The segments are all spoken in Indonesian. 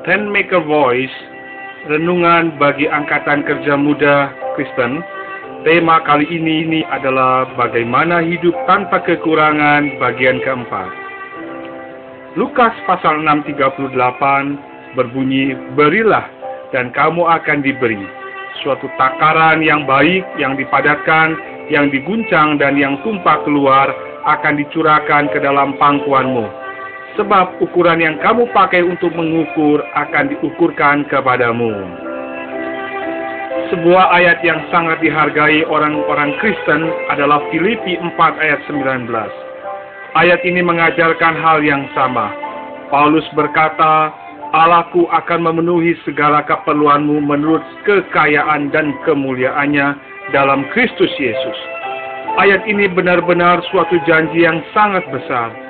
Rainmaker Voice, renungan bagi angkatan kerja muda Kristen. Tema kali ini adalah bagaimana hidup tanpa kekurangan, bagian keempat. Lukas pasal 6:38 berbunyi, berilah dan kamu akan diberi. Suatu takaran yang baik, yang dipadatkan, yang diguncang dan yang tumpah keluar akan dicurahkan ke dalam pangkuanmu. Sebab ukuran yang kamu pakai untuk mengukur akan diukurkan kepadamu. Sebuah ayat yang sangat dihargai orang-orang Kristen adalah Filipi 4 ayat 19. Ayat ini mengajarkan hal yang sama. Paulus berkata, Allahku akan memenuhi segala keperluanmu menurut kekayaan dan kemuliaannya dalam Kristus Yesus. Ayat ini benar-benar suatu janji yang sangat besar.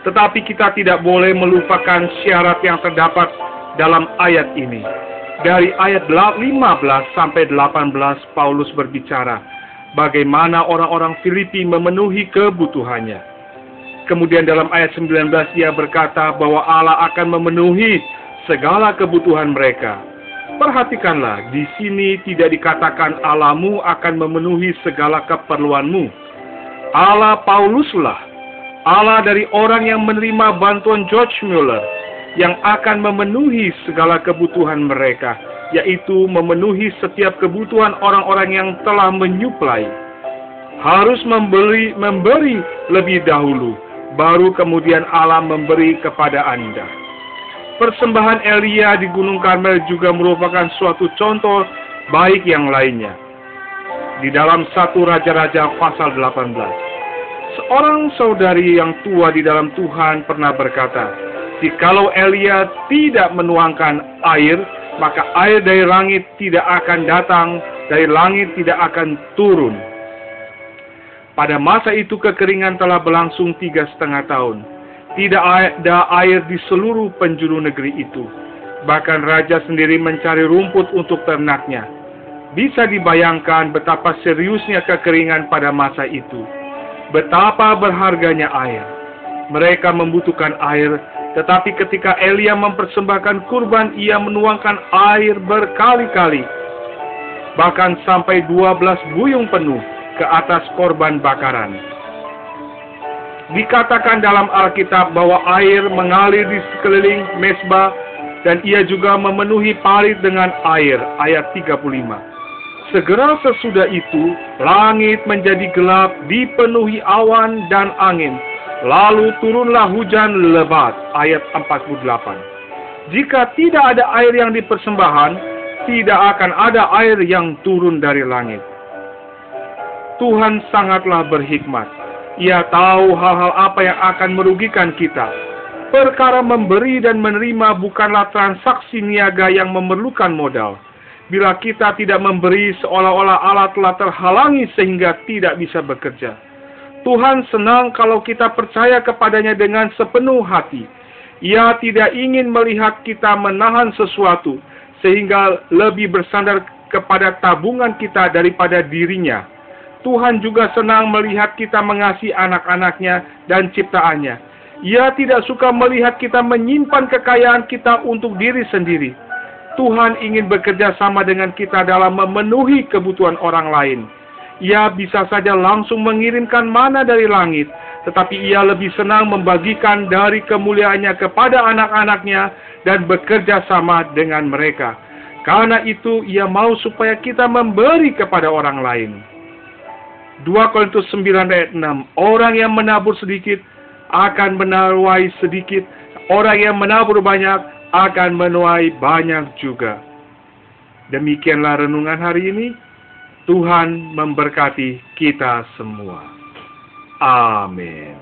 Tetapi kita tidak boleh melupakan syarat yang terdapat dalam ayat ini. Dari ayat 15 sampai 18 Paulus berbicara bagaimana orang-orang Filipi memenuhi kebutuhannya. Kemudian dalam ayat 19 ia berkata bahwa Allah akan memenuhi segala kebutuhan mereka. Perhatikanlah, di sini tidak dikatakan Allahmu akan memenuhi segala keperluanmu. Allah Pauluslah, Allah dari orang yang menerima bantuan George Mueller, yang akan memenuhi segala kebutuhan mereka, yaitu memenuhi setiap kebutuhan orang-orang yang telah menyuplai. Harus memberi lebih dahulu, baru kemudian Allah memberi kepada Anda. Persembahan Elia di Gunung Karmel juga merupakan suatu contoh baik yang lainnya. Di dalam 1 Raja-Raja pasal 18. Seorang saudari yang tua di dalam Tuhan pernah berkata, jikalau Elia tidak menuangkan air, maka air dari langit tidak akan datang, dari langit tidak akan turun. Pada masa itu kekeringan telah berlangsung 3,5 tahun. Tidak ada air di seluruh penjuru negeri itu. Bahkan raja sendiri mencari rumput untuk ternaknya. Bisa dibayangkan betapa seriusnya kekeringan pada masa itu. Betapa berharganya air. Mereka membutuhkan air, tetapi ketika Elia mempersembahkan kurban, ia menuangkan air berkali-kali. Bahkan sampai 12 buyung penuh ke atas korban bakaran. Dikatakan dalam Alkitab bahwa air mengalir di sekeliling mezbah dan ia juga memenuhi parit dengan air. Ayat 35. Segera sesudah itu, langit menjadi gelap, dipenuhi awan dan angin. Lalu turunlah hujan lebat. Ayat 48. Jika tidak ada air yang dipersembahkan, tidak akan ada air yang turun dari langit. Tuhan sangatlah berhikmat. Ia tahu hal-hal apa yang akan merugikan kita. Perkara memberi dan menerima bukanlah transaksi niaga yang memerlukan modal. Bila kita tidak memberi, seolah-olah Allah telah terhalangi sehingga tidak bisa bekerja. Tuhan senang kalau kita percaya kepadanya dengan sepenuh hati. Ia tidak ingin melihat kita menahan sesuatu, sehingga lebih bersandar kepada tabungan kita daripada dirinya. Tuhan juga senang melihat kita mengasihi anak-anaknya dan ciptaannya. Ia tidak suka melihat kita menyimpan kekayaan kita untuk diri sendiri. Tuhan ingin bekerja sama dengan kita dalam memenuhi kebutuhan orang lain. Ia bisa saja langsung mengirimkan mana dari langit, tetapi ia lebih senang membagikan dari kemuliaannya kepada anak-anaknya dan bekerja sama dengan mereka. Karena itu, ia mau supaya kita memberi kepada orang lain. 2 Korintus 9 ayat 6. Orang yang menabur sedikit akan menuai sedikit. Orang yang menabur banyak akan menuai banyak juga. Demikianlah renungan hari ini. Tuhan memberkati kita semua. Amin.